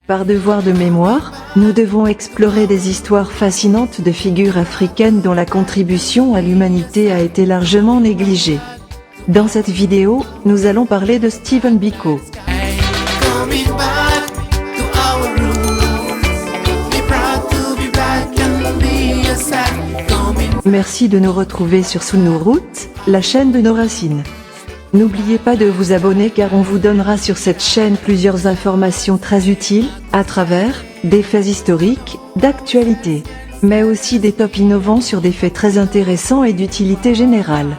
Par devoir de mémoire, nous devons explorer des histoires fascinantes de figures africaines dont la contribution à l'humanité a été largement négligée. Dans cette vidéo, nous allons parler de Stephen Biko. Merci de nous retrouver sur Sous nos routes, la chaîne de nos racines. N'oubliez pas de vous abonner car on vous donnera sur cette chaîne plusieurs informations très utiles, à travers des faits historiques, d'actualité, mais aussi des tops innovants sur des faits très intéressants et d'utilité générale.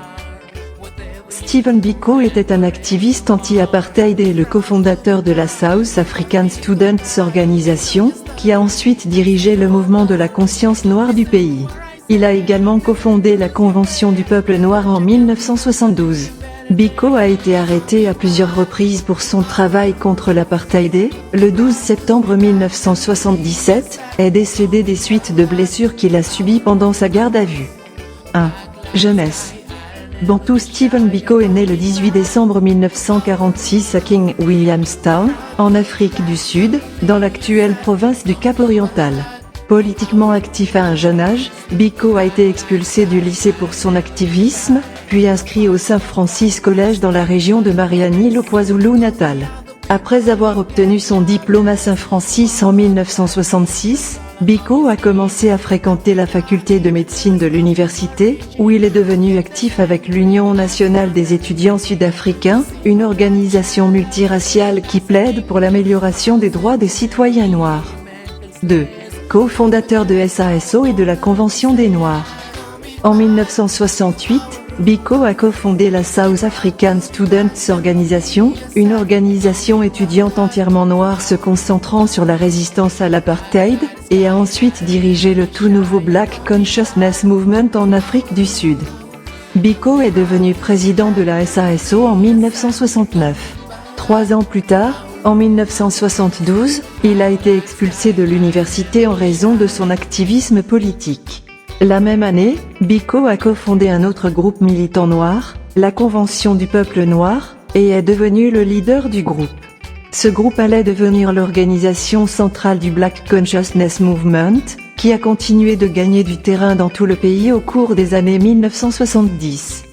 Stephen Biko était un activiste anti-apartheid et le cofondateur de la South African Students Organisation, qui a ensuite dirigé le mouvement de la conscience noire du pays. Il a également cofondé la Convention du peuple noir en 1972. Biko a été arrêté à plusieurs reprises pour son travail contre l'apartheid. Le 12 septembre 1977, est décédé des suites de blessures qu'il a subies pendant sa garde à vue. 1. Jeunesse. Bantu Stephen Biko est né le 18 décembre 1946 à King Williamstown, en Afrique du Sud, dans l'actuelle province du Cap-Oriental. Politiquement actif à un jeune âge, Biko a été expulsé du lycée pour son activisme, puis inscrit au St. Francis College dans la région de Mariannhill au KwaZulu-Natal. Après avoir obtenu son diplôme à St. Francis en 1966, Biko a commencé à fréquenter la faculté de médecine de l'université, où il est devenu actif avec l'Union nationale des étudiants sud-africains, une organisation multiraciale qui plaide pour l'amélioration des droits des citoyens noirs. 2. Co-fondateur de SASO et de la Convention des Noirs. En 1968, Biko a cofondé la South African Students Organisation, une organisation étudiante entièrement noire se concentrant sur la résistance à l'apartheid, et a ensuite dirigé le tout nouveau Black Consciousness Movement en Afrique du Sud. Biko est devenu président de la SASO en 1969. 3 ans plus tard, en 1972, il a été expulsé de l'université en raison de son activisme politique. La même année, Biko a cofondé un autre groupe militant noir, la Convention du peuple noir, et est devenu le leader du groupe. Ce groupe allait devenir l'organisation centrale du Black Consciousness Movement, qui a continué de gagner du terrain dans tout le pays au cours des années 1970.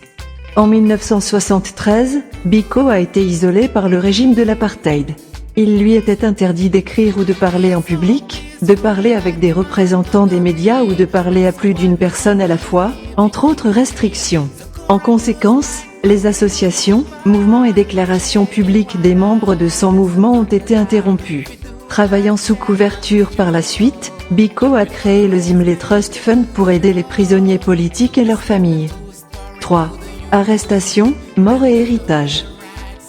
En 1973, Biko a été isolé par le régime de l'apartheid. Il lui était interdit d'écrire ou de parler en public, de parler avec des représentants des médias ou de parler à plus d'une personne à la fois, entre autres restrictions. En conséquence, les associations, mouvements et déclarations publiques des membres de son mouvement ont été interrompus. Travaillant sous couverture par la suite, Biko a créé le Zimley Trust Fund pour aider les prisonniers politiques et leurs familles. 3. Arrestation, mort et héritage.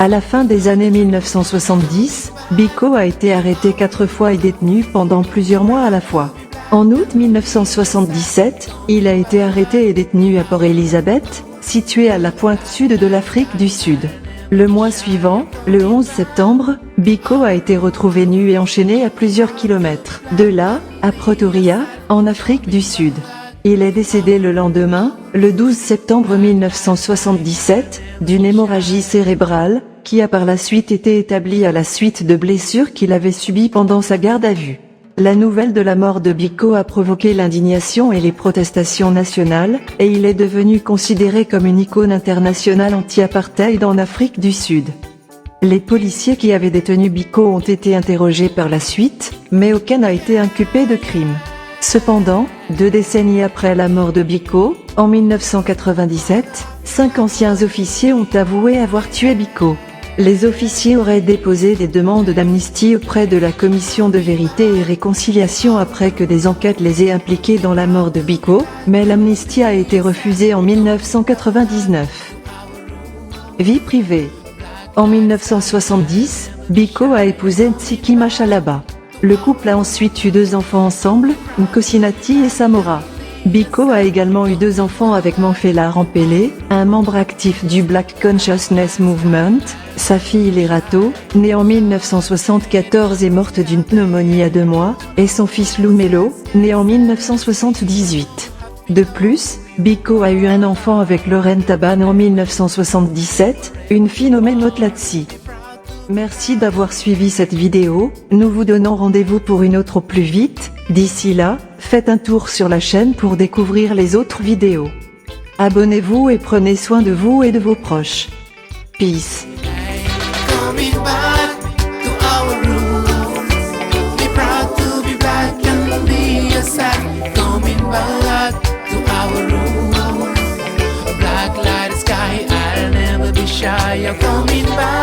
À la fin des années 1970, Biko a été arrêté 4 fois et détenu pendant plusieurs mois à la fois. En août 1977, il a été arrêté et détenu à Port Elizabeth, situé à la pointe sud de l'Afrique du Sud. Le mois suivant, le 11 septembre, Biko a été retrouvé nu et enchaîné à plusieurs kilomètres de là, à Pretoria, en Afrique du Sud. Il est décédé le lendemain, le 12 septembre 1977, d'une hémorragie cérébrale, qui a par la suite été établie à la suite de blessures qu'il avait subies pendant sa garde à vue. La nouvelle de la mort de Biko a provoqué l'indignation et les protestations nationales, et il est devenu considéré comme une icône internationale anti-apartheid en Afrique du Sud. Les policiers qui avaient détenu Biko ont été interrogés par la suite, mais aucun n'a été inculpé de crime. Cependant, 2 décennies après la mort de Biko, en 1997, 5 anciens officiers ont avoué avoir tué Biko. Les officiers auraient déposé des demandes d'amnistie auprès de la Commission de vérité et réconciliation après que des enquêtes les aient impliqués dans la mort de Biko, mais l'amnistie a été refusée en 1999. Vie privée. En 1970, Biko a épousé Ntsiki Machalaba. Le couple a ensuite eu 2 enfants ensemble, Nkosinati et Samora. Biko a également eu 2 enfants avec Manfela Rampele, un membre actif du Black Consciousness Movement. Sa fille Lerato, née en 1974 est morte d'une pneumonie à 2 mois, et son fils Lumelo, né en 1978. De plus, Biko a eu un enfant avec Lauren Taban en 1977, une fille nommée Motlatsi. Merci d'avoir suivi cette vidéo, nous vous donnons rendez-vous pour une autre au plus vite. D'ici là, faites un tour sur la chaîne pour découvrir les autres vidéos. Abonnez-vous et prenez soin de vous et de vos proches. Peace. Coming back to our roots. Be proud to be black and be a sad. Coming back to our roots. Black light sky, I'll never be shy of coming back.